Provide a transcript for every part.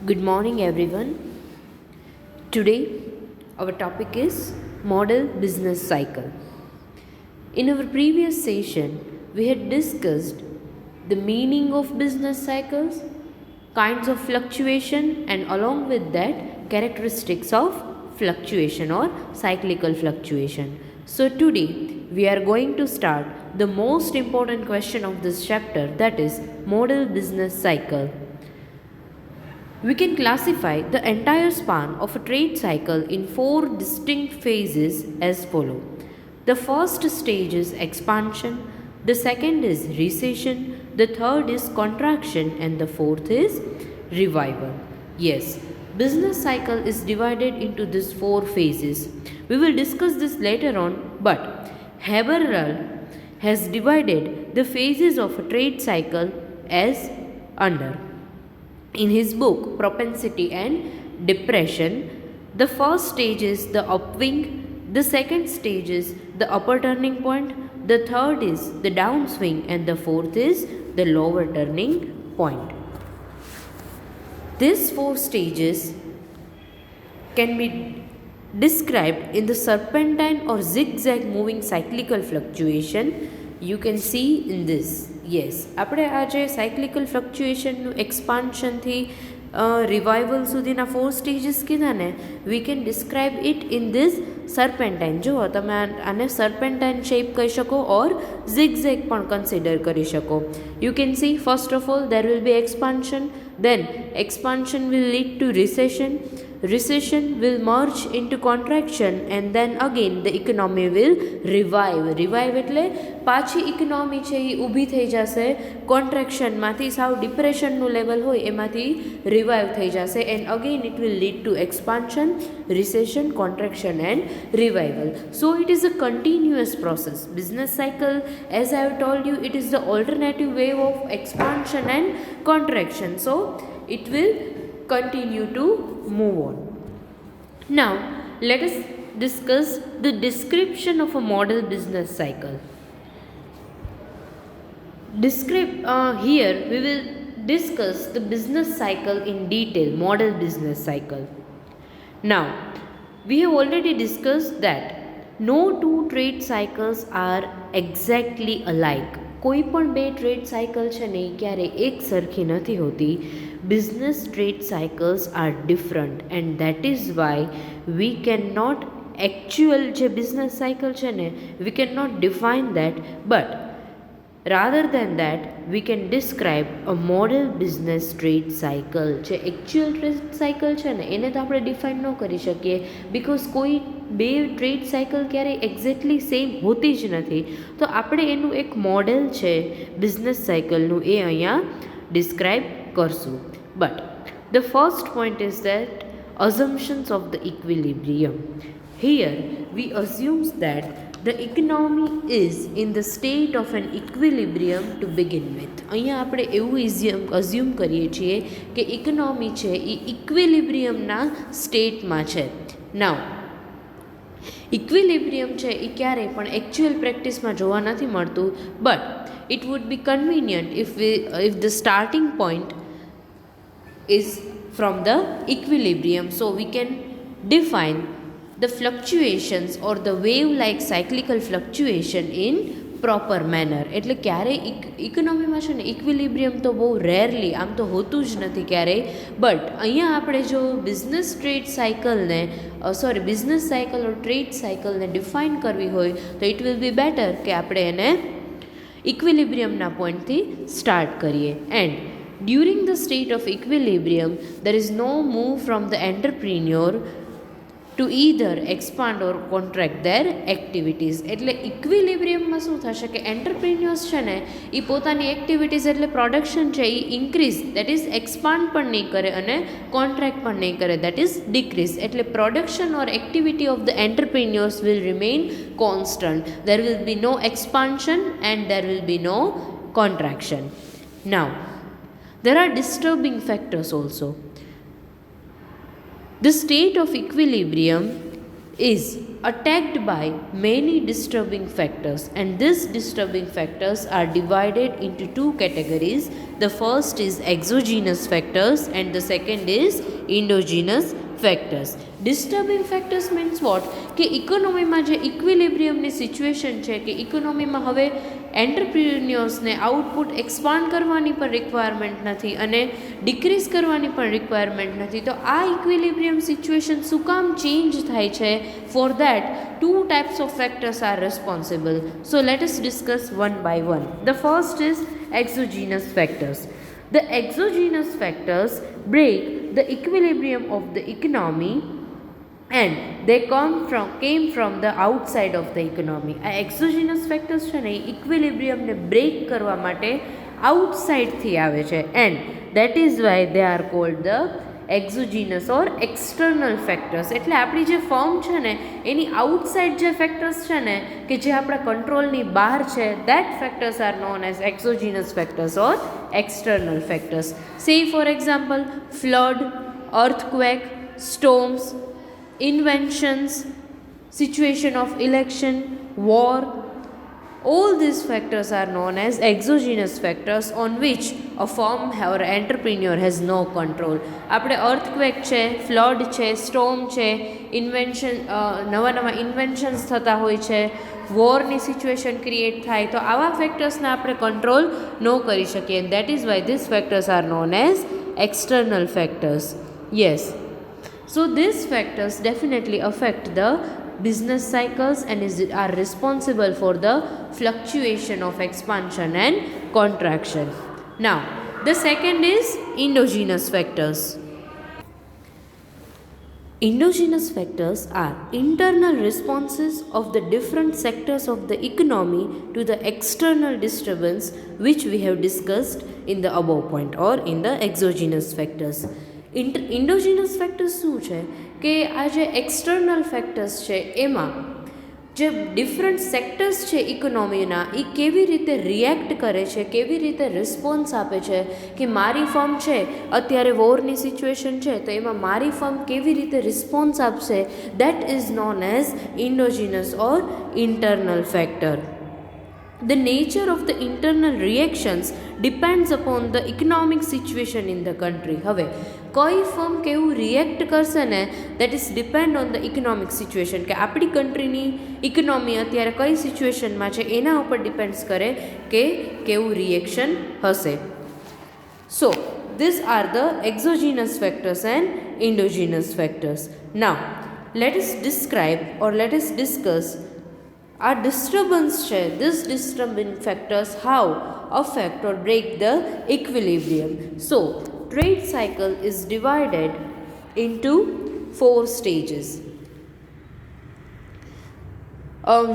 Good morning, everyone. Today, our topic is model business cycle. In our previous session, we had discussed the meaning of business cycles, kinds of fluctuation, and along with that, characteristics of fluctuation or cyclical fluctuation. So, today we are going to start the most important question of this chapter, that is model business cycle. We can classify the entire span of a trade cycle in four distinct phases as follow. The first stage is expansion, the second is recession, the third is contraction, and the fourth is revival. Yes, business cycle is divided into these four phases. We will discuss this later on, but Haberl has divided the phases of a trade cycle as under. In his book Propensity and Depression, the first stage is the upswing, the second stage is the upper turning point, the third is the downswing, and the fourth is the lower turning point. These four stages can be described in the serpentine or zigzag moving cyclical fluctuation. You can see in this. Yes, આપણે આજે સાયક્લિકલ ફ્લક્ચ્યુએશનનું એક્સપાન્શનથી revival સુધીના four stages કીધા ને we can describe it in this serpentine. જુઓ તમે આને serpentine shape કહી શકો ઓર ઝિગઝેગ પણ કન્સિડર કરી શકો. You can see first of all there will B expansion, then expansion will lead to recession will merge into contraction, and then again the economy will revive એટલે પાછી economy છે એ ઊભી થઈ જશે કોન્ટ્રેક્શનમાંથી, સાવ ડિપ્રેશનનું લેવલ હોય એમાંથી રિવાઇવ થઈ જશે, and again it will lead to expansion, recession, contraction and revival. So it is a continuous process. Business cycle, as I have told you, it is the alternative wave of expansion and contraction. So it will continue to move on. Now let us discuss the description of a model business cycle. Here we will discuss the business cycle in detail, model business cycle. Now we have already discussed that no two trade cycles are exactly alike. કોઈ પણ બે trade cycle છે ને ક્યારે એક સરખી નથી હોતી. Business trade cycles are different, and that is why we can not actual જે બિઝનેસ સાયકલ છે ને we can not define that, but rather than that we can describe a model business trade cycle. જે actual trade cycle છે ને એને તો આપણે define ન કરી શકીએ, બિકોઝ કોઈ બે ટ્રેડ સાયકલ ક્યારેય એક્ઝેક્ટલી સેમ હોતી જ નથી. તો આપણે એનું એક મોડેલ છે બિઝનેસ સાયકલનું એ અહીંયા ડિસ્ક્રાઇબ કરશું. But the first point is that assumptions of the equilibrium. Here we assume that the economy is in the state of an equilibrium to begin with. અહીંયા આપણે એવું અઝ્યુમ કરીએ છીએ કે ઇકોનોમી છે એ ઇક્વિલિબ્રિયમના સ્ટેટમાં છે. નાઉ ઇક્વિલિબ્રિયમ છે એ ક્યારેય પણ એકચ્યુઅલ પ્રેક્ટિસમાં જોવા નથી મળતું, but it would be convenient if the starting point is from the equilibrium, so we can define the fluctuations or the wave like cyclical fluctuation in proper manner. એટલે ક્યારેય ઇકોનોમીમાં છે ને ઇક્વિલિબ્રિયમ તો બહુ રેરલી, આમ તો હોતું જ નથી ક્યારેય, બટ અહીંયા આપણે જો બિઝનેસ સાયકલ ઓર ટ્રેડ સાયકલને ડિફાઇન કરવી હોય તો ઇટ વિલ બી બેટર કે આપણે એને ઇક્વિલિબ્રિયમના પોઈન્ટથી સ્ટાર્ટ કરીએ. And during the state of equilibrium there is no move from the entrepreneur to either expand or contract their activities. એટલે ઇક્વિલિબ્રિયમમાં શું થશે કે એન્ટરપ્રિન્યોર્સ છે ને એ પોતાની એક્ટિવિટીઝ એટલે પ્રોડક્શન છે એ ઇન્ક્રીઝ, દેટ ઇઝ એક્સપાન્ડ પણ નહીં કરે અને કોન્ટ્રાક્ટ પણ નહીં કરે, દેટ ઇઝ ડિક્રીઝ. એટલે production or activity of the entrepreneurs will remain constant. There will be no expansion and there will be no contraction. Now there are disturbing factors also. The state of equilibrium is attacked by many disturbing factors, and these disturbing factors are divided into two categories. The first is exogenous factors and the second is endogenous factors. Disturbing factors means what? કે ઇકોનોમીમાં જે ઇક્વિલિબ્રિયમની situation છે કે ઇકોનોમીમાં હવે એન્ટરપ્રિન્યોર્સને output expand કરવાની પણ requirement નથી અને decrease કરવાની પણ રિક્વાયરમેન્ટ નથી. તો આ ઇક્વિલિબ્રિયમ સિચ્યુએશન શું કામ ચેન્જ થાય છે? For that two types of factors are responsible. So let us discuss one by one. The first is exogenous factors. The exogenous factors break the equilibrium of the economy and they came from the outside of the economy. આ exogenous factors છે ને ઇક્વિલિબ્રિયમને break કરવા માટે આઉટસાઇડથી આવે છે and that is why they are called the exogenous or external factors. એટલે આપણી જે ફર્મ છે ને એની આઉટસાઇડ જે ફેક્ટર્સ છે ને કે જે આપણા કંટ્રોલની બહાર છે, that factors are known as exogenous factors or external factors. Say for example flood, earthquake, storms, inventions, situation of election, war. All these factors are known as exogenous factors on which a firm or entrepreneur has no control. આપણે earthquake છે, flood છે, storm છે, નવા ઇન્વેન્શન્સ થતા હોય છે, વોરની situation create થાય, તો આવા ફેક્ટર્સને આપણે કંટ્રોલ ન કરી શકીએ. That is why this factors are known as external factors. Yes, so these factors definitely affect the business cycles and are responsible for the fluctuation of expansion and contraction. Now, the second is endogenous factors. Endogenous factors are internal responses of the different sectors of the economy to the external disturbance which we have discussed in the above point or in the exogenous factors. Endogenous factors શું છે કે આ જે external factors છે એમાં જે different sectors છે ઇકોનોમીના એ કેવી રીતે રિએક્ટ કરે છે, કેવી રીતે રિસ્પોન્સ આપે છે કે મારી ફર્મ છે અત્યારે વોરની સિચ્યુએશન છે તો એમાં મારી ફર્મ કેવી રીતે રિસ્પોન્સ આપશે, that is known as endogenous or internal factor. The nature of the internal reactions depends upon the economic situation in the country. હવે કઈ ફર્મ કેવું રિએક્ટ કરશે ને that is depend on the economic situation, કે આપણી કન્ટ્રીની economy અત્યારે કઈ સિચ્યુએશનમાં છે એના ઉપર ડિપેન્ડ્સ કરે કે કેવું રિએક્શન હશે. સો these are the exogenous factors and endogenous factors. Now let us describe or let us discuss our disturbance છે, this disturbing factors how affect or break the equilibrium. So trade cycle is divided into 4 stages.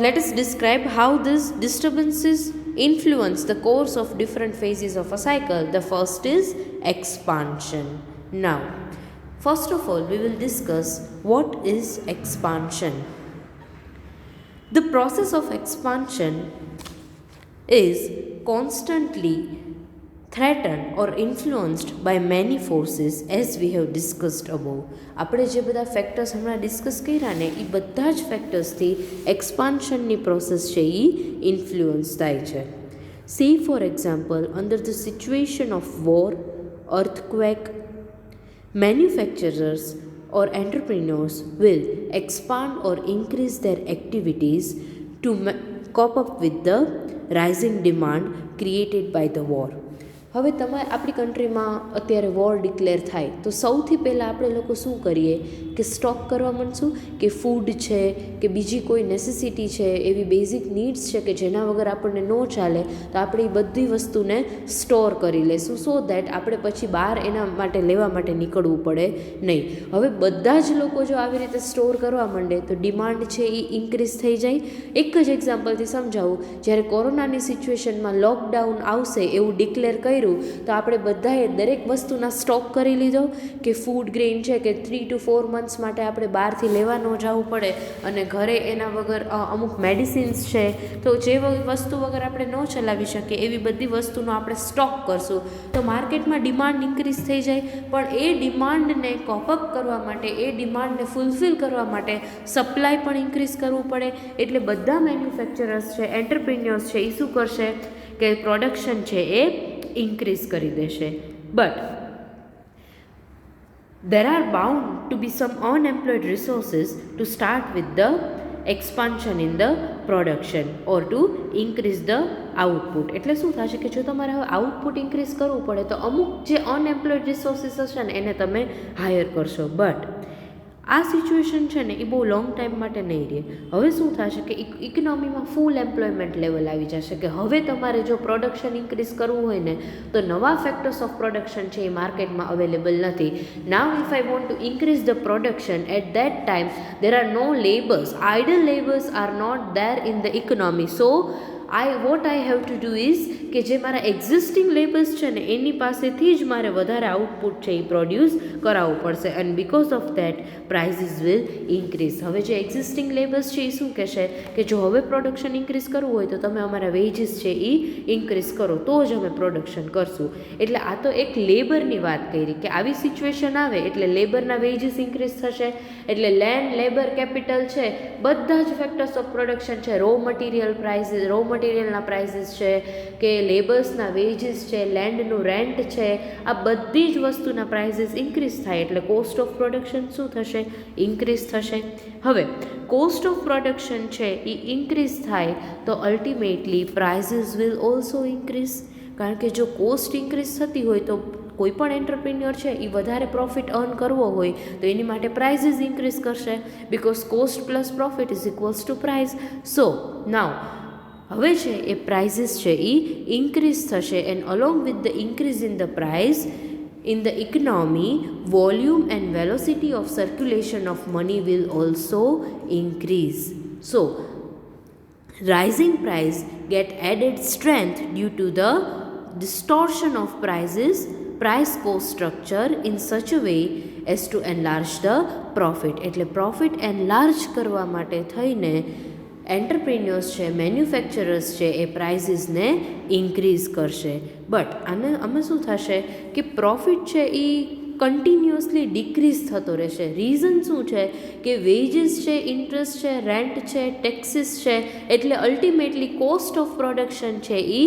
Let us describe how these disturbances influence the course of different phases of a cycle. The first is expansion. Now, first of all, we will discuss what is expansion. The process of expansion is constantly threatened or influenced by many forces as we have discussed above. આપણે જે બધા factors હમણાં discuss કર્યા ને એ બધા જ ફેક્ટર્સથી એક્સપાન્શનની process છે એ influence થાય છે. સે for example under the situation of war, earthquake, manufacturers or entrepreneurs will expand or increase their activities to cope up with the rising demand created by the war. હવે આપણી કન્ટ્રીમાં અત્યારે વોર ડિક્લેર થાય તો સૌથી પહેલાં આપણે લોકો શું કરીએ કે સ્ટોક કરવા માંડશું કે ફૂડ છે કે બીજી કોઈ નેસેસિટી છે, એવી બેઝિક નીડ્સ છે કે જેના વગર આપણને ન ચાલે તો આપણે એ બધી વસ્તુને સ્ટોર કરી લેશું સો દેટ આપણે પછી બહાર એના માટે લેવા માટે નીકળવું પડે નહીં. હવે બધા જ લોકો જો આવી રીતે સ્ટોર કરવા માંડે તો ડિમાન્ડ છે એ ઇન્ક્રીઝ થઈ જાય. એક જ એક્ઝામ્પલથી સમજાવું, જ્યારે કોરોનાની સિચ્યુએશનમાં લોકડાઉન આવશે એવું ડિક્લેર કર્યું કર્યું તો આપણે બધાએ દરેક વસ્તુના સ્ટોક કરી લીધો કે ફૂડ ગ્રેઇન છે કે 3 to 4 months માટે આપણે બહારથી લેવા ન જવું પડે અને ઘરે એના વગર અમુક મેડિસિન્સ છે તો જે વસ્તુ વગર આપણે ન ચલાવી શકીએ એવી બધી વસ્તુનો આપણે સ્ટોક કરશું તો માર્કેટમાં ડિમાન્ડ ઇન્ક્રીઝ થઈ જાય. પણ એ ડિમાન્ડને કોપઅપ કરવા માટે, એ ડિમાન્ડને ફૂલફિલ કરવા માટે સપ્લાય પણ ઇન્ક્રીઝ કરવું પડે. એટલે બધા મેન્યુફેક્ચરર્સ છે, એન્ટરપ્રિન્યોર્સ છે, એ શું કરશે કે પ્રોડક્શન છે એ ઇન્ક્રીઝ કરી દેશે. But there are bound to be some unemployed resources to start with the expansion in the production or to increase the output. એટલે શું થશે કે જો તમારે હવે આઉટપુટ ઇન્ક્રીઝ કરવું પડે તો અમુક જે અનએમ્પ્લોયડ રિસોર્સિસ હશે ને એને તમે હાયર કરશો. બટ આ સિચ્યુએશન છે ને એ બહુ લોંગ ટાઈમ માટે નહીં રહે. હવે શું થશે કે ઇકોનોમીમાં ફૂલ એમ્પ્લોયમેન્ટ લેવલ આવી જશે કે હવે તમારે જો પ્રોડક્શન ઇન્ક્રીઝ કરવું હોય ને તો નવા ફેક્ટર્સ ઓફ પ્રોડક્શન છે એ માર્કેટમાં અવેલેબલ નથી. Now if I want to increase the production at that time there are no labours, idle labours are not there in the economy. So what I have to do is કે જે મારા existing labours છે ને એની પાસેથી જ મારે વધારે output છે એ પ્રોડ્યુસ કરાવવું પડશે and because of that prices will increase. હવે જે એક્ઝિસ્ટિંગ લેબર્સ છે એ શું કહેશે કે જો હવે પ્રોડક્શન ઇન્ક્રીઝ કરવું હોય તો તમે અમારા વેજીસ છે એ ઇન્ક્રીઝ કરો તો જ અમે પ્રોડક્શન કરશું. એટલે આ તો એક લેબરની વાત કરી કે આવી સિચ્યુએશન આવે એટલે લેબરના વેજીસ ઇન્ક્રીઝ થશે. એટલે લેન્ડ, લેબર, કેપિટલ છે, બધા જ ફેક્ટર્સ ઓફ પ્રોડક્શન છે, રો મટીરિયલના પ્રાઇસીસ છે કે લેબર્સના વેજીસ છે, લેન્ડનું રેન્ટ છે, આ બધી જ વસ્તુના પ્રાઇસીસ ઇન્ક્રીઝ થાય એટલે કોસ્ટ ઓફ પ્રોડક્શન શું થશે? ઇન્ક્રીઝ થશે. હવે કોસ્ટ ઓફ પ્રોડક્શન છે એ ઇન્ક્રીઝ થાય તો ultimately prices will also increase. કારણ કે જો કોસ્ટ ઇન્ક્રીઝ થતી હોય તો કોઈ પણ એન્ટરપ્રિન્યોર છે એ વધારે પ્રોફિટ અર્ન કરવો હોય તો એની માટે પ્રાઇઝીસ ઇન્ક્રીઝ કરશે because cost plus profit is equals to price. So now હવે છે એ પ્રાઇઝીસ છે એ ઇન્ક્રીઝ થશે and along with the increase in the price in the economy, volume and velocity of circulation of money will also increase. So rising price get added strength due to the distortion of price cost structure in such a way as to enlarge the profit. એટલે profit enlarge કરવા માટે થઈને entrepreneurs છે, manufacturers છે એ પ્રાઇઝીસને increase કરશે. But આમાં શું થશે કે પ્રોફિટ છે એ કન્ટિન્યુઅસલી ડિક્રીઝ થતો રહેશે. રીઝન શું છે કે વેજીસ છે, ઇન્ટરેસ્ટ છે, રેન્ટ છે, ટેક્સીસ છે, એટલે અલ્ટિમેટલી કોસ્ટ ઓફ પ્રોડક્શન છે એ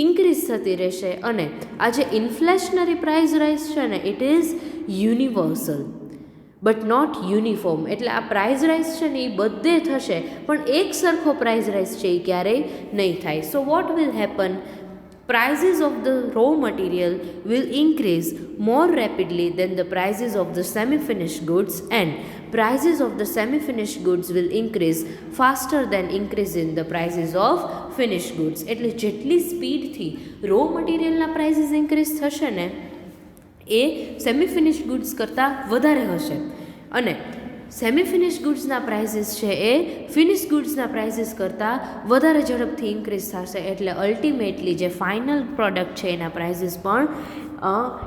ઇન્ક્રીઝ થતી રહેશે. અને આ જે ઇન્ફ્લેશનરી પ્રાઇસ રાઇઝ છે ને it is universal but not uniform. એટલે આ પ્રાઇઝ રાઇઝ છે ને એ બધે થશે પણ એક સરખો પ્રાઇઝ રાઇઝ છે એ ક્યારેય નહીં થાય. So what will happen? Prices of the raw material will increase more rapidly than the prices of the semi-finished goods and prices of the semi-finished goods will increase faster than increase in the prices of finished goods. એટલે જેટલી સ્પીડથી row મટીરિયલના prices increase થશે ને એ semi finished goods કરતાં વધારે હશે અને semi finish ગુડ્સના prices છે એ finish ગુડ્સના prices કરતાં વધારે ઝડપથી ઇન્ક્રીઝ થશે. એટલે અલ્ટિમેટલી જે ફાઇનલ પ્રોડક્ટ છે એના પ્રાઇસીસ પણ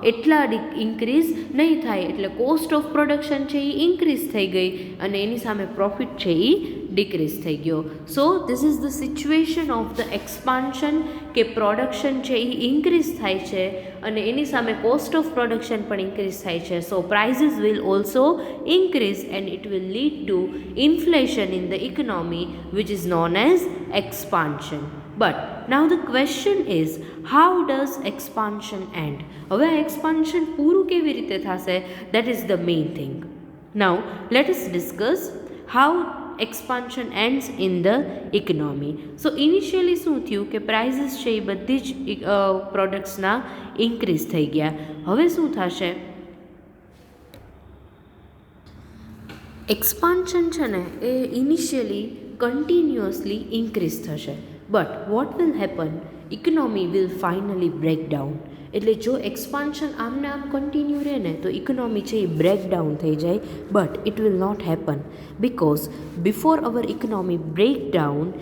એટલા ઇન્ક્રીઝ નહીં થાય. એટલે કોસ્ટ ઓફ પ્રોડક્શન છે એ ઇન્ક્રીઝ થઈ ગઈ અને એની સામે પ્રોફિટ છે એ ડિક્રીઝ થઈ ગયો. So this is the situation of the expansion કે પ્રોડક્શન છે એ ઇન્ક્રીઝ થાય છે અને એની સામે કોસ્ટ ઓફ પ્રોડક્શન પણ ઇન્ક્રીઝ થાય છે. So prices will also increase and it will lead to inflation in the economy which is known as expansion. But now the question is, how does expansion end? હવે આ expansion પૂરું કેવી રીતે થશે? That is the main thing. Now let us discuss how expansion ends in the economy. So initially શું થયું કે prices છે એ બધી જ પ્રોડક્ટ્સના ઇન્ક્રીઝ થઈ ગયા. હવે શું થશે? એક્સપાન્શન છે ને એ ઇનિશિયલી કન્ટિન્યુઅસલી ઇન્ક્રીઝ થશે but what will happen? Economy will finally break down. એટલે જો એક્સપાન્શન આમને આમ કન્ટિન્યુ રહે ને તો ઇકોનોમી છે એ બ્રેક ડાઉન થઈ જાય but it will not happen because before our economy break down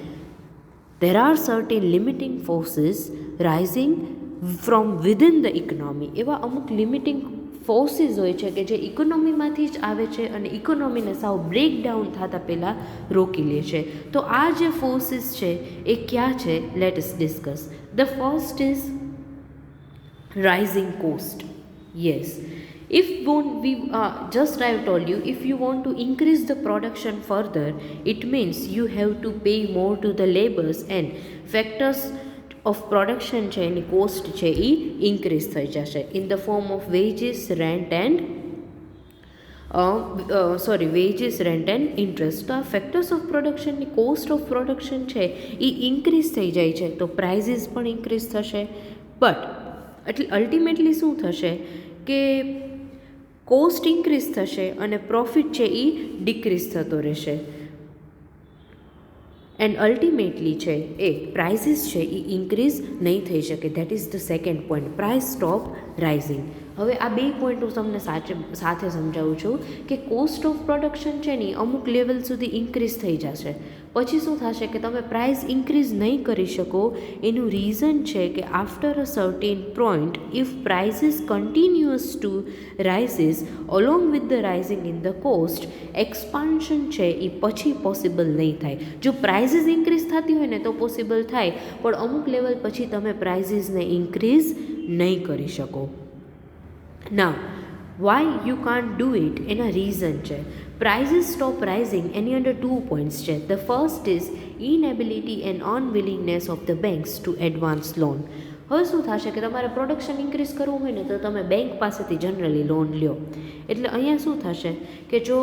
there are certain limiting forces rising from within the economy. એવા અમુક લિમિટિંગ ફોર્સીસ હોય છે કે જે ઇકોનોમીમાંથી જ આવે છે અને ઇકોનોમીને સાવ બ્રેકડાઉન થતાં પહેલાં રોકી લે છે. તો આ જે ફોર્સીસ છે એ ક્યાં છે? Late us discuss. The first is rising cost. Yes, if we just I have told you, if you want to increase the production further, it means you have to pay more to the laborers and factors of production છે એની cost છે એ increase થઈ જશે in the form of wages, rent and wages, rent and interest. તો આ factors of પ્રોડક્શનની cost of production છે એ ઇન્ક્રીઝ થઈ જાય છે તો પ્રાઇઝીસ પણ ઇન્ક્રીઝ થશે. બટ એટલે અલ્ટિમેટલી શું થશે કે કોસ્ટ ઇન્ક્રીઝ થશે અને પ્રોફિટ છે એ ડિક્રીઝ થતો રહેશે. એન્ડ અલ્ટિમેટલી છે એ પ્રાઇઝીસ છે એ ઇન્ક્રીઝ નહીં થઈ શકે. That is the second point, price stop rising. હવે આ બે પોઈન્ટ હું તમને સાથે સમજાવું છું કે કોસ્ટ ઓફ પ્રોડક્શન છે ને અમુક લેવલ સુધી ઇન્ક્રીઝ થઈ જશે, પછી શું થશે કે તમે પ્રાઇસ ઇન્ક્રીઝ નહીં કરી શકો. એનું રીઝન છે કે after a certain point if prices continuous to rises along with the rising in the cost, expansion છે એ પછી પોસિબલ નહીં થાય. જો પ્રાઇઝીસ ઇન્ક્રીઝ થતી હોય ને તો પોસિબલ થાય, પણ અમુક લેવલ પછી તમે પ્રાઇઝીસને ઇન્ક્રીઝ નહીં કરી શકો. Now, why you can't do it? એના રીઝન છે. Prices stop rising એની અંદર 2 points છે. The first is inability and unwillingness of the banks to advance loan. હવે શું થશે કે તમારે પ્રોડક્શન ઇન્ક્રીઝ કરવું હોય ને તો તમે બેંક પાસેથી જનરલી લોન લ્યો. એટલે અહીંયા શું થશે કે જો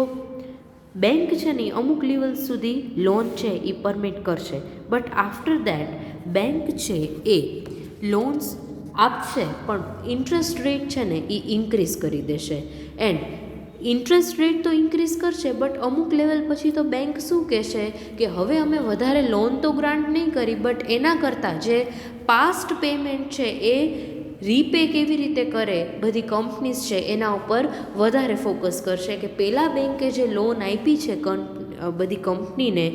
બેંક છે ને અમુક લેવલ સુધી લોન છે એ પરમિટ કરશે, બટ આફ્ટર દેટ બેંક છે એ લોન્સ આપશે પણ ઇન્ટરેસ્ટ રેટ છે ને એ ઇન્ક્રીઝ કરી દેશે. એન્ડ ઇન્ટરેસ્ટ રેટ તો ઇન્ક્રીઝ કરશે બટ અમુક લેવલ પછી તો બેંક શું કહેશે કે હવે અમે વધારે લોન તો ગ્રાન્ટ નહીં કરી, બટ એના કરતાં જે પાસ્ટ પેમેન્ટ છે એ રીપે કેવી રીતે કરે બધી કંપનીઝ છે એના ઉપર વધારે ફોકસ કરશે. કે પહેલાં બેંકે જે લોન આપી છે બધી કંપનીને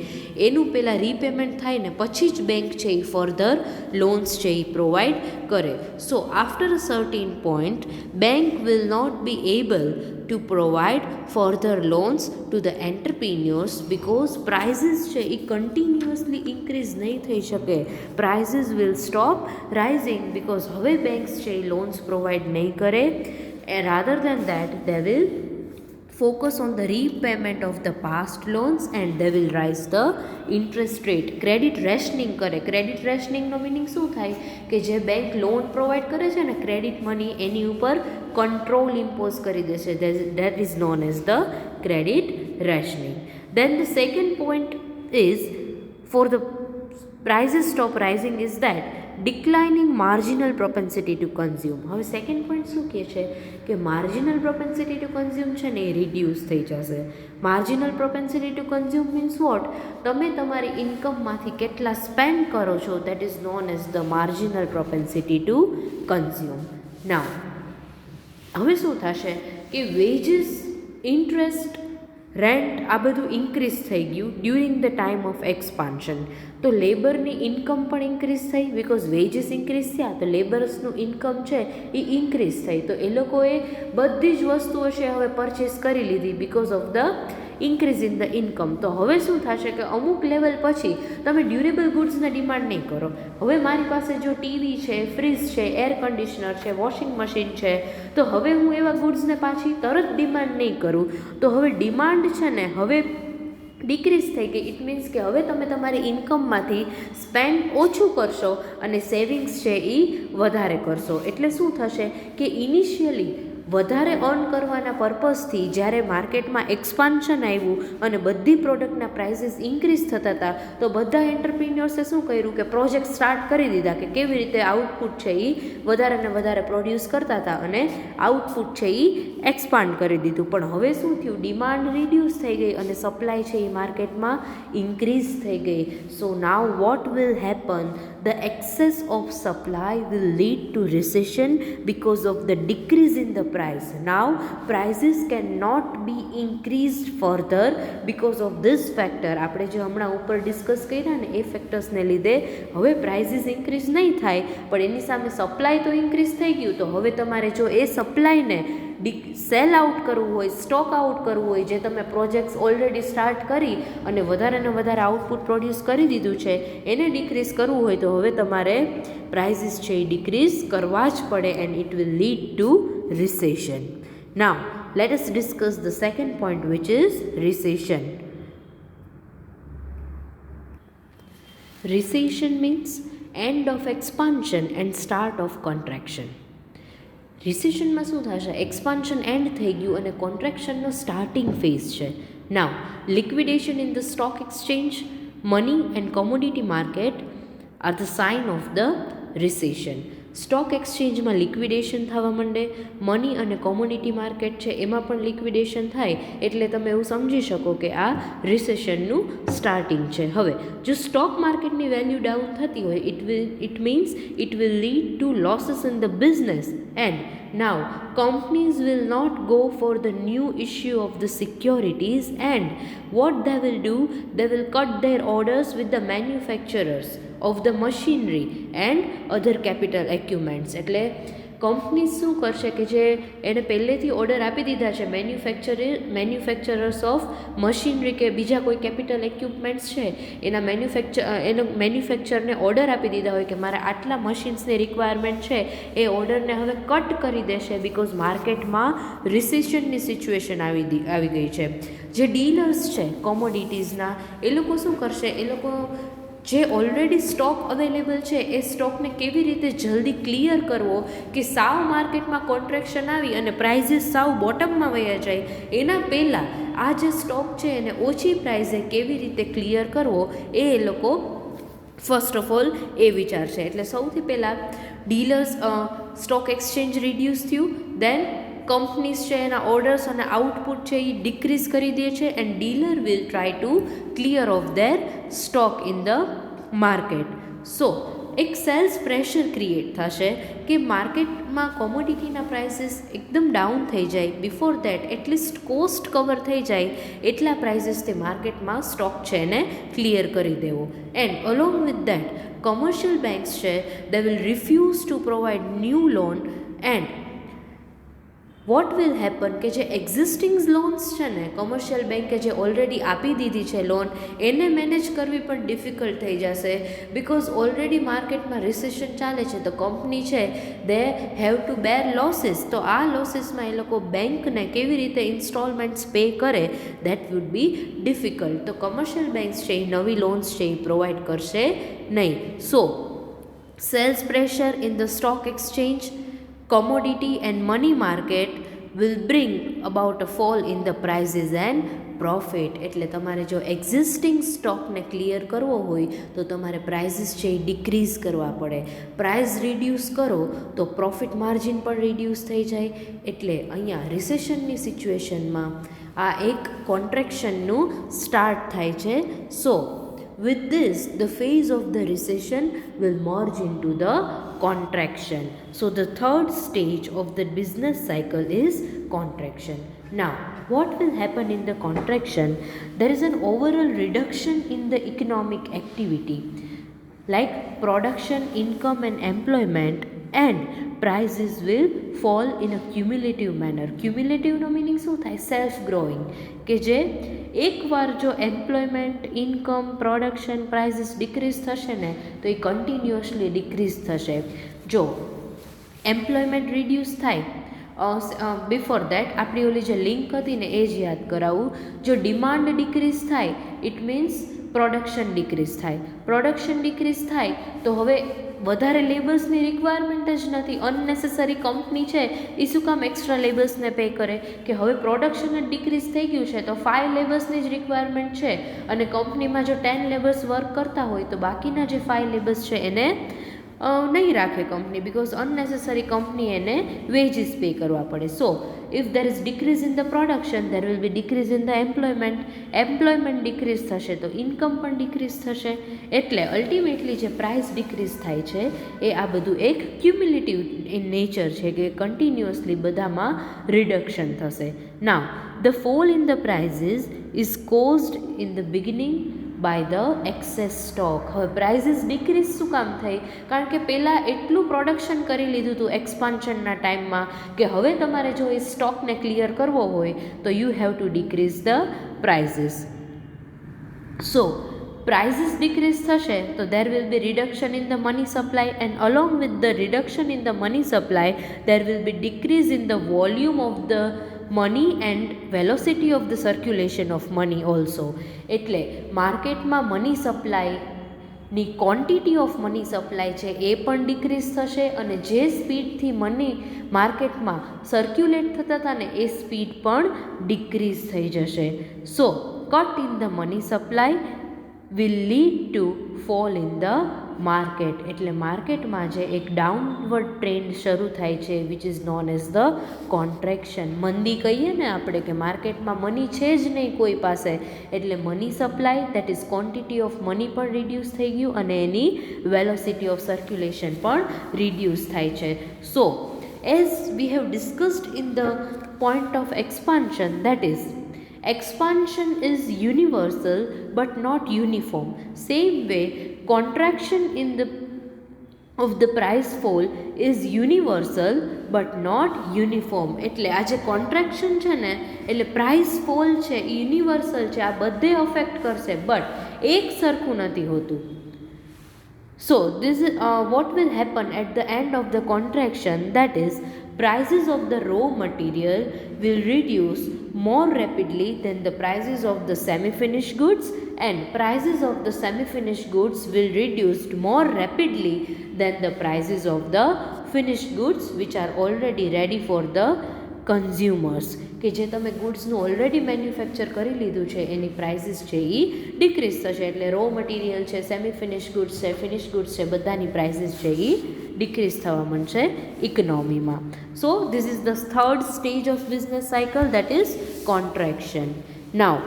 એનું પહેલાં રીપેમેન્ટ થાય ને પછી જ બેંક છે એ ફર્ધર લોન્સ છે એ પ્રોવાઈડ કરે. So after a certain point bank will not be able to provide further loans to the entrepreneurs because prices છે એ કન્ટિન્યુઅસલી ઇન્ક્રીઝ નહીં થઈ શકે. prices will stop rising because હવે બેંક્સ છે એ લોન્સ પ્રોવાઈડ નહીં કરે. rather than that they will focus on the repayment of the past loans and they will rise the interest rate. Credit rationing કરે. Credit રેશનિંગનો meaning શું થાય કે જે bank loan provide કરે છે ને ક્રેડિટ મની એની ઉપર કંટ્રોલ ઇમ્પોઝ કરી દેશે. that is known as the credit rationing. Then the second point is for the prices stop rising is that declining marginal propensity to consume. હવે second point શું કહે છે કે માર્જિનલ પ્રોપેન્સિટી ટુ કન્ઝ્યુમ છે ને એ reduce થઈ જશે. Marginal propensity to consume means what? તમે તમારી ઇન્કમમાંથી કેટલા સ્પેન્ડ કરો છો, that is known as the marginal propensity to consume. Now હવે શું થશે કે વેજીસ, ઇન્ટરેસ્ટ, રેન્ટ આ બધું ઇન્ક્રીઝ થઈ ગયું during the time of expansion. તો લેબરની ઇન્કમ પણ ઇન્ક્રીઝ થઈ બિકોઝ વેજીસ ઇન્ક્રીઝ થયા તો લેબર્સનું ઇન્કમ છે એ ઇન્ક્રીઝ થઈ. તો એ લોકોએ બધી જ વસ્તુઓ છે હવે પરચેસ કરી લીધી because of the increase in the income. તો હવે શું થશે કે અમુક લેવલ પછી તમે ડ્યુરેબલ ગુડ્સને ડિમાન્ડ નહીં કરો. હવે મારી પાસે જો ટીવી છે, ફ્રીજ છે, એર કન્ડિશનર છે, વોશિંગ મશીન છે, તો હવે હું એવા ગુડ્સને પાછી તરત ડિમાન્ડ નહીં કરું. તો હવે ડિમાન્ડ છે ને હવે ડિક્રીઝ થઈ ગઈ. ઇટ મીન્સ કે હવે તમે તમારી ઇન્કમમાંથી સ્પેન્ડ ઓછું કરશો અને સેવિંગ્સ છે એ વધારે કરશો. એટલે શું થશે કે ઇનિશિયલી વધારે અર્ન કરવાના પર્પઝથી જ્યારે માર્કેટમાં એક્સપાન્શન આવ્યું અને બધી પ્રોડક્ટના પ્રાઇસીસ ઇન્ક્રીઝ થતા હતા તો બધા એન્ટરપ્રિન્યોર્સે શું કર્યું કે પ્રોજેક્ટ સ્ટાર્ટ કરી દીધા કે કેવી રીતે આઉટપુટ છે એ વધારે ને વધારે પ્રોડ્યુસ કરતા હતા અને આઉટપુટ છે એ એક્સપાન્ડ કરી દીધું. પણ હવે શું થયું? ડિમાન્ડ રિડ્યુસ થઈ ગઈ અને સપ્લાય છે એ માર્કેટમાં ઇન્ક્રીઝ થઈ ગઈ. So now what will happen? the excess of supply will lead to recession because of the decrease in the price. Now prices cannot be increased further because of this factor. આપણે જે હમણાં ઉપર discuss કર્યા ને એ ફેક્ટર્સને લીધે હવે prices increase નહીં થાય, પણ એની સામે સપ્લાય તો ઇન્ક્રીઝ થઈ ગયું. તો હવે તમારે જો એ સપ્લાયને સેલ આઉટ કરવું હોય, સ્ટોક આઉટ કરવું હોય, જે તમે પ્રોજેક્ટ્સ ઓલરેડી સ્ટાર્ટ કરી અને વધારે ને વધારે આઉટપુટ પ્રોડ્યુસ કરી દીધું છે, એને ડિક્રીઝ કરવું હોય તો હવે તમારે પ્રાઇસીસ છે એ ડિક્રીઝ કરવા જ પડે, and it will lead to recession. Now let us discuss the second point, which is recession. Recession means end of expansion and start of contraction. રિસેશનમાં શું થશે? એક્સપાન્શન એન્ડ થઈ ગયું અને કોન્ટ્રેક્શનનો સ્ટાર્ટિંગ ફેઝ છે. Now liquidation in the stock exchange, money and commodity market are the sign of the recession. Stock એક્સચેન્જમાં liquidation થવા માંડે, money અને કોમોડિટી માર્કેટ છે એમાં પણ લિક્વિડેશન થાય, એટલે તમે એવું સમજી શકો કે આ રિસેશનનું સ્ટાર્ટિંગ છે. હવે જો સ્ટોક માર્કેટની વેલ્યુ ડાઉન થતી હોય, it means it will lead to losses in the business, and now companies will not go for the new issue of the securities, and what they will do, they will cut their orders with the manufacturers of the machinery and other capital equipments. એટલે companies શું કરશે કે જે એને પહેલેથી order આપી દીધા છે મેન્યુફેક્ચરર્સ ઓફ મશીનરી કે બીજા કોઈ કેપિટલ ઇક્વિપમેન્ટ્સ છે, એના મેન્યુફેક્ચરને ઓર્ડર આપી દીધા હોય કે મારે આટલા મશીન્સની રિક્વાયરમેન્ટ છે, એ ઓર્ડરને હવે કટ કરી દેશે બિકોઝ માર્કેટમાં રિસેશનની સિચ્યુએશન આવી ગઈ છે. જે ડીલર્સ છે કોમોડિટીઝના, એ લોકો શું કરશે, એ લોકો જે ઓલરેડી સ્ટોક અવેલેબલ છે એ સ્ટોકને કેવી રીતે જલ્દી ક્લિયર કરવો કે સાવ માર્કેટમાં કોન્ટ્રેક્શન આવી અને પ્રાઇઝીસ સાવ બોટમમાં વયા જાય, એના પહેલાં આ જે સ્ટોક છે એને ઓછી પ્રાઇઝે કેવી રીતે ક્લિયર કરવો એ લોકો ફર્સ્ટ ઓફ ઓલ એ વિચારશે. એટલે સૌથી પહેલાં ડીલર્સ સ્ટોક એક્સચેન્જ રિડ્યુસ થયું, દેન કંપનીઝ છે એના ઓર્ડર્સ અને આઉટપુટ છે એ ડિક્રીઝ કરી દે છે, and dealer will try to clear off their stock in the market. So એક સેલ્સ પ્રેશર ક્રિએટ થશે કે માર્કેટમાં કોમોડિટીના પ્રાઇસીસ એકદમ ડાઉન થઈ જાય, before that at least cost cover થઈ જાય એટલા પ્રાઇસીસથી માર્કેટમાં સ્ટોક છે એને ક્લિયર કરી દેવો. And along with that commercial banks છે they will refuse to provide new loan, and what will happen કે જે એક્ઝિસ્ટિંગ લોન્સ છે ને કોમર્શિયલ બેંકે જે ઓલરેડી આપી દીધી છે લોન, એને મેનેજ કરવી પણ ડિફિકલ્ટ થઈ જશે બિકોઝ ઓલરેડી માર્કેટમાં રિસેશન ચાલે છે, તો કંપની છે they have to bear losses. તો આ લોસીસમાં એ લોકો બેંકને કેવી રીતે ઇન્સ્ટોલમેન્ટ્સ પે કરે, દેટ વુડ બી ડિફિકલ્ટ. તો કોમર્શિયલ બેંક્સ છે એ નવી લોન્સ છે એ પ્રોવાઈડ કરશે નહીં. So sales pressure in the stock exchange, commodity and money market will bring about a fall in the prices and profit. એટલે તમારે જો એક્ઝિસ્ટિંગ સ્ટોકને ક્લિયર કરવો હોય તો તમારે પ્રાઇસીસ છે એ ડિક્રીઝ કરવા પડે. પ્રાઇસ રિડ્યુસ કરો તો પ્રોફિટ માર્જિન પણ રિડ્યુસ થઈ જાય. એટલે અહીંયા રિસેશનની સિચ્યુએશનમાં આ એક કોન્ટ્રેક્શનનું સ્ટાર્ટ થાય છે. સો with this the phase of the recession will merge into the contraction. So the third stage of the business cycle is contraction. Now what will happen in the contraction? There is an overall reduction in the economic activity like production, income and employment, and prices will fall in a cumulative manner. Cumulative નો meaning શું થાય? Self growing, કે જે એકવાર જો employment, income, production, prices decrease થશે ને તો એ કન્ટિન્યુઅસલી ડિક્રીઝ થશે. જો એમ્પ્લોયમેન્ટ રિડ્યુસ થાય, બિફોર દેટ આપણી ઓલી જે લિંક હતી ને એ જ યાદ કરાવું. જો ડિમાન્ડ ડિક્રીઝ થાય ઇટ મીન્સ પ્રોડક્શન ડિક્રીઝ થાય. પ્રોડક્શન ડિક્રીઝ થાય તો હવે વધારે લેબર્સની રિક્વાયરમેન્ટ જ નથી. અનનેસેસરી કંપની છે એ શું કામ એક્સ્ટ્રા લેબર્સને પે કરે કે હવે પ્રોડક્શન જ ડિક્રીઝ થઈ ગયું છે તો 5 લેબર્સની જ રિક્વાયરમેન્ટ છે, અને કંપનીમાં જો 10 લેબર્સ વર્ક કરતા હોય તો બાકીના જે 5 લેબર્સ છે એને નહીં રાખે કંપની, બિકોઝ અનનેસેસરી કંપની એને વેજીસ પે કરવા પડે. સો if there is decrease in the production, there will be decrease in the employment decrease થશે તો ઇન્કમ પણ ડિક્રીઝ થશે. એટલે અલ્ટિમેટલી જે પ્રાઇસ ડિક્રીઝ થાય છે એ આ બધું એક ક્યુમ્યુલેટિવ ઇન નેચર છે કે કન્ટિન્યુઅસલી બધામાં રિડક્શન થશે. Now the fall in the prices is caused in the beginning by the excess stock. હવે પ્રાઇઝીસ ડિક્રીઝ શું કામ થઈ? કારણ કે પહેલાં એટલું પ્રોડક્શન કરી લીધું હતું એક્સપાન્શનના ટાઈમમાં કે હવે તમારે જો એ સ્ટોકને ક્લિયર કરવો હોય તો you have to decrease the prices. So prices decrease થશે તો there will be reduction in the money supply, and along with the reduction in the money supply there will be decrease in the volume of the money and velocity of the circulation of money also. એટલે માર્કેટમાં money સપ્લાયની quantity of money supply છે એ પણ decrease થશે અને જે સ્પીડથી money માર્કેટમાં સર્ક્યુલેટ થતા હતા ને એ સ્પીડ પણ ડિક્રીઝ થઈ જશે. So cut in the money supply will lead to fall in the market. એટલે માર્કેટમાં જે એક ડાઉનવર્ડ ટ્રેન્ડ શરૂ થાય છે which is known as the contraction. મંદી કહીએ ને આપણે કે માર્કેટમાં મની છે જ નહીં કોઈ પાસે, એટલે money supply that is quantity of money પણ રિડ્યુસ થઈ ગયું અને એની વેલોસિટી ઓફ સર્ક્યુલેશન પણ રિડ્યુસ થાય છે. સો as we have discussed in the point of expansion, that is expansion is universal but not uniform. Same way contraction in the of the price fall is universal but not uniform. એટલે આ જે contraction છે ને એટલે price fall છે universal છે, આ બધે અફેક્ટ કરશે બટ એક સરખું નથી હોતું. So this is what will happen at the end of the contraction, that is prices of the raw material will reduce more rapidly than the prices of the semi-finished goods, and prices of the semi-finished goods will reduce more rapidly than the prices of the finished goods which are already ready for the consumers. કે જે તમે ગુડ્સનું already manufacture કરી લીધું છે એની prices છે એ decrease થશે. એટલે રો મટીરિયલ છે, સેમી ફિનિશ ગુડ્સ છે, ફિનિશ ગુડ્સ છે, બધાની પ્રાઇસીસ છે એ ડિક્રીઝ થવા માંડશે ઇકોનોમીમાં. So this is the third stage of business cycle, that is contraction. Now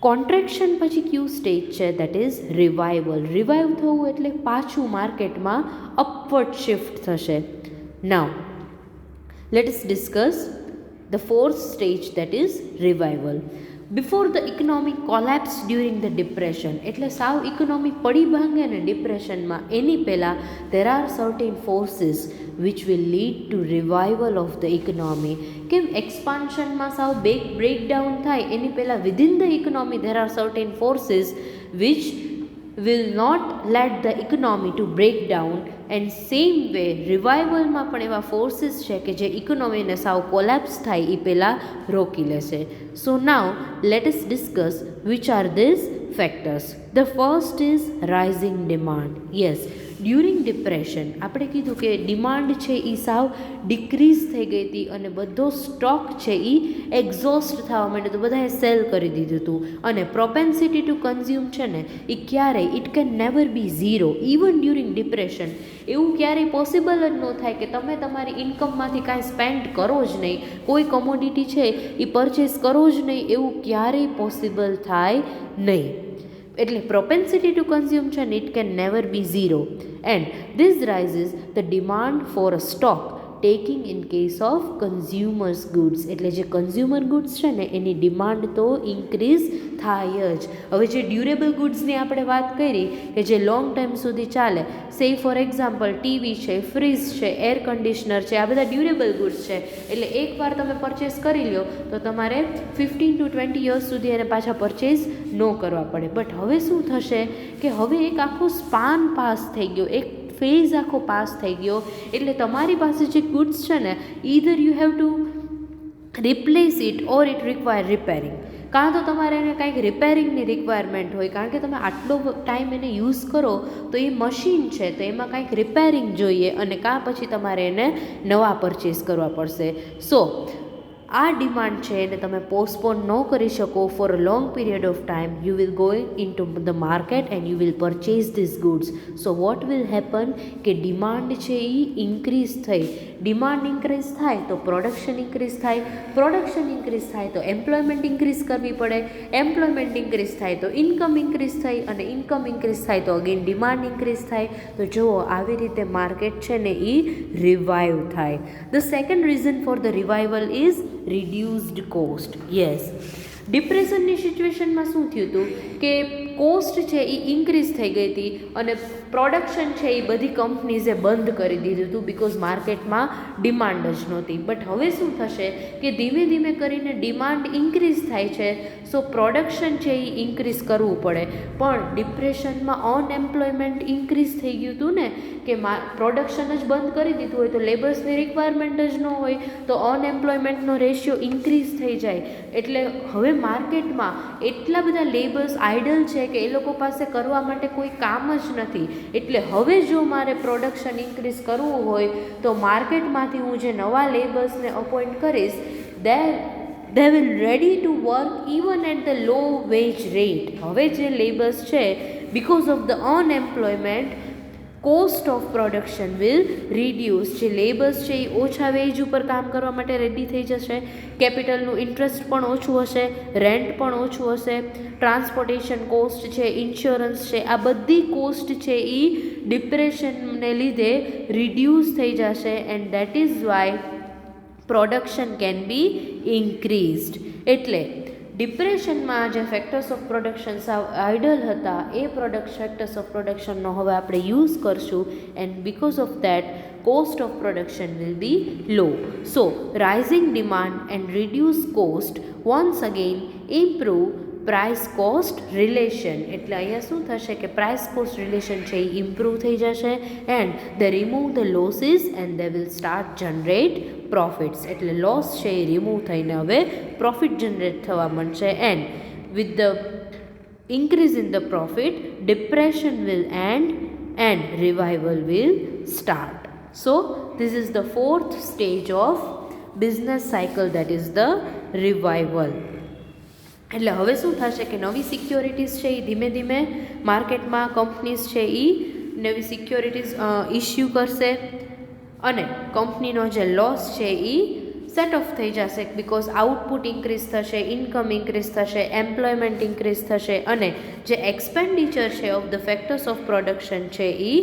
contraction પછી કયું સ્ટેજ છે? That is revival. રિવાઇવ થવું એટલે પાછું માર્કેટમાં અપવર્ડ શિફ્ટ થશે. નાવ let us discuss the fourth stage, that is revival. Before the economic collapse during the depression, એટલે સાવ ઇકોનોમી પડી ભાંગે ને ડિપ્રેશનમાં એની પહેલાં there are certain forces which will lead to revival of the economy. કેમ એક્સપાન્શનમાં સાવ breakdown થાય એની પહેલાં within the economy there are certain forces which will not let the economy to break down, and same way રિવાઇવલમાં પણ એવા forces છે કે જે ઇકોનોમીને સાવ કોલેપ્સ થાય એ પહેલાં રોકી લેશે. So now let us discuss which are these factors. The first is rising demand. Yes, during depression આપણે કીધું કે ડિમાન્ડ છે એ સાવ ડિક્રીઝ થઈ ગઈ હતી અને બધો સ્ટોક છે એ એક્ઝોસ્ટ થવા માંડ્યો તો બધાએ સેલ કરી દીધું હતું. અને પ્રોપેન્સિટી ટુ કન્ઝ્યુમ છે ને એ ક્યારેય it can never be zero. Even during depression એવું ક્યારેય પોસિબલ જ ન થાય કે તમે તમારી ઇન્કમમાંથી કાંઈ સ્પેન્ડ કરો જ નહીં, કોઈ કમોડિટી છે એ પરચેસ કરો જ નહીં, એવું ક્યારેય પોસિબલ થાય નહીં. એટલે પ્રોપેન્સિટી ટુ કન્ઝ્યુમ છે ને it can never be zero, and this rises the demand for a stock taking in case of consumers goods. એટલે જે કન્ઝ્યુમર ગુડ્સ છે ને એની ડિમાન્ડ તો ઇન્ક્રીઝ થાય જ. હવે જે ડ્યુરેબલ ગુડ્સની આપણે વાત કરી કે જે લોંગ ટાઈમ સુધી ચાલે, સે ફોર એક્ઝામ્પલ ટીવી છે, ફ્રીજ છે, એર કન્ડિશનર છે, આ બધા ડ્યુરેબલ ગુડ્સ છે. એટલે એકવાર તમે પરચેસ કરી લો તો તમારે 15 to 20 યર્સ સુધી એને પાછા પરચેસ ન કરવા પડે. બટ હવે શું થશે કે હવે એક આખો સ્પાન પાસ થઈ ગયો, એક ફેઝ આખો પાસ થઈ ગયો. એટલે તમારી પાસે જે ગુડ્સ છે ને either you have to replace it or it require repairing. કાં તો તમારે એને કાંઈક રિપેરિંગની રિક્વાયરમેન્ટ હોય, કારણ કે તમે આટલો ટાઈમ એને યુઝ કરો તો એ મશીન છે તો એમાં કાંઈક રિપેરિંગ જોઈએ, અને કાં પછી તમારે એને નવા પરચેસ કરવા પડશે. સો આ ડિમાન્ડ છે એને તમે પોસ્ટપોન ન કરી શકો for a long period of time. You will go in to the market and you will purchase this goods. So what will happen કે ડિમાન્ડ છે એ ઇન્ક્રીઝ થઈ, ડિમાન્ડ ઇન્ક્રીઝ થાય તો પ્રોડક્શન ઇન્ક્રીઝ થાય, પ્રોડક્શન ઇન્ક્રીઝ થાય તો employment increase કરવી પડે, એમ્પ્લોયમેન્ટ ઇન્ક્રીઝ થાય તો ઇન્કમ ઇન્ક્રીઝ થાય, અને ઇન્કમ ઇન્ક્રીઝ થાય તો અગેન ડિમાન્ડ ઇન્ક્રીઝ થાય. તો જુઓ આવી રીતે માર્કેટ છે ને એ રિવાઇવ થાય. The second reason for the revival is reduced cost. Yes, ડિપ્રેશનની સિચ્યુએશનમાં શું થયું હતું કે કોસ્ટ છે એ ઇન્ક્રીઝ થઈ ગઈ હતી અને પ્રોડક્શન છે એ બધી કંપનીઝે બંધ કરી દીધું હતું બિકોઝ માર્કેટમાં ડિમાન્ડ જ નહોતી. બટ હવે શું થશે કે ધીમે ધીમે કરીને ડિમાન્ડ ઇન્ક્રીઝ થાય છે, સો પ્રોડક્શન છે એ ઇન્ક્રીઝ કરવું પડે. પણ ડિપ્રેશનમાં અનએમ્પ્લોયમેન્ટ ઇન્ક્રીઝ થઈ ગયું હતું ને કે પ્રોડક્શન જ બંધ કરી દીધું હોય તો લેબર્સની રિક્વાયરમેન્ટ જ ન હોય તો અનએમ્પ્લોયમેન્ટનો રેશિયો ઇન્ક્રીઝ થઈ જાય. એટલે હવે માર્કેટમાં એટલા બધા લેબર્સ આઇડલ છે કે એ લોકો પાસે કરવા માટે કોઈ કામ જ નથી. એટલે હવે જો મારે પ્રોડક્શન ઇન્ક્રીઝ કરવું હોય તો માર્કેટમાંથી હું જે નવા લેબર્સને અપોઇન્ટ કરીશ they will ready to work even at the low wage rate. હવે જે લેબર્સ છે because of the unemployment cost of production will reduce. જે લેબર્સ છે એ ઓછા વેજ ઉપર કામ કરવા માટે રેડી થઈ જશે, કેપિટલનું ઇન્ટરેસ્ટ પણ ઓછું હશે, રેન્ટ પણ ઓછું હશે, ટ્રાન્સપોર્ટેશન કોસ્ટ છે, ઇન્સ્યોરન્સ છે, આ બધી કોસ્ટ છે એ ડિપ્રેશનને લીધે રિડ્યુસ થઈ જશે and that is why production can be increased. એટલે ડિપ્રેશનમાં જે ફેક્ટર્સ ઓફ પ્રોડક્શન સાવ આઇડલ હતા એ ફેક્ટર્સ ઓફ પ્રોડક્શનનો હવે આપણે યુઝ કરશું and because of that cost of production will be low. So rising demand and reduce cost once again improve price cost relation. એટલે અહીંયા શું થશે કે પ્રાઇસ કોસ્ટ રિલેશન છે એ ઇમ્પ્રૂવ થઈ જશે and they remove the losses and they will start generate profits. એટલે loss છે એ રિમૂવ થઈને હવે પ્રોફિટ જનરેટ થવા માંડશે and with the increase in the profit depression will end and revival will start. So this is the fourth stage of business cycle, that is the revival. એટલે હવે શું થશે કે નવી સિક્યોરિટીઝ છે એ ધીમે ધીમે માર્કેટમાં કંપનીઝ છે એ નવી સિક્યોરિટીઝ ઇસ્યુ કરશે અને કંપનીનો જે લોસ છે એ સેટ ઓફ થઈ જશે બિકોઝ આઉટપુટ ઇન્ક્રીઝ થશે, ઇન્કમ ઇન્ક્રીઝ થશે, એમ્પ્લોયમેન્ટ ઇન્ક્રીઝ થશે અને જે એક્સપેન્ડિચર છે of the factors of production છે એ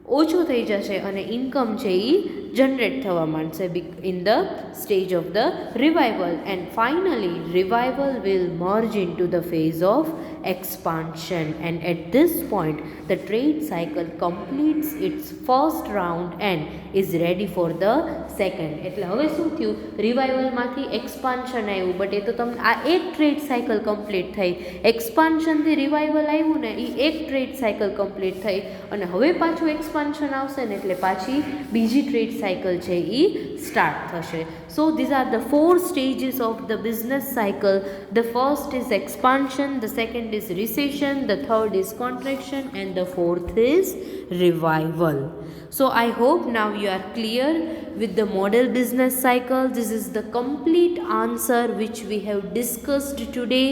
ઓછું થઈ જશે અને ઇન્કમ છે એ જનરેટ થવા માંડશે in the stage of the revival and finally revival will merge into the phase of expansion and at this point the trade cycle completes its first round and is ready for the second. એટલે હવે શું થયું, રિવાઇવલમાંથી expansion આવ્યું but એ તો તમને આ એક trade cycle complete થઈ. એક્સપાન્શનથી રિવાઇવલ આવ્યું ને એ એક ટ્રેડ સાયકલ કમ્પ્લીટ થઈ અને હવે પાછું એક્સપાન્શન આવશે ને એટલે પાછી બીજી ટ્રેડ સાયકલ છે એ સ્ટાર્ટ થશે. So these are the four stages of the business cycle. The first is expansion, the second is recession, the third is contraction and the fourth is revival. So I hope now you are clear with the model business cycle. This is the complete answer which we have discussed today.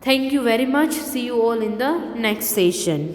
Thank you very much. See you all in the next session.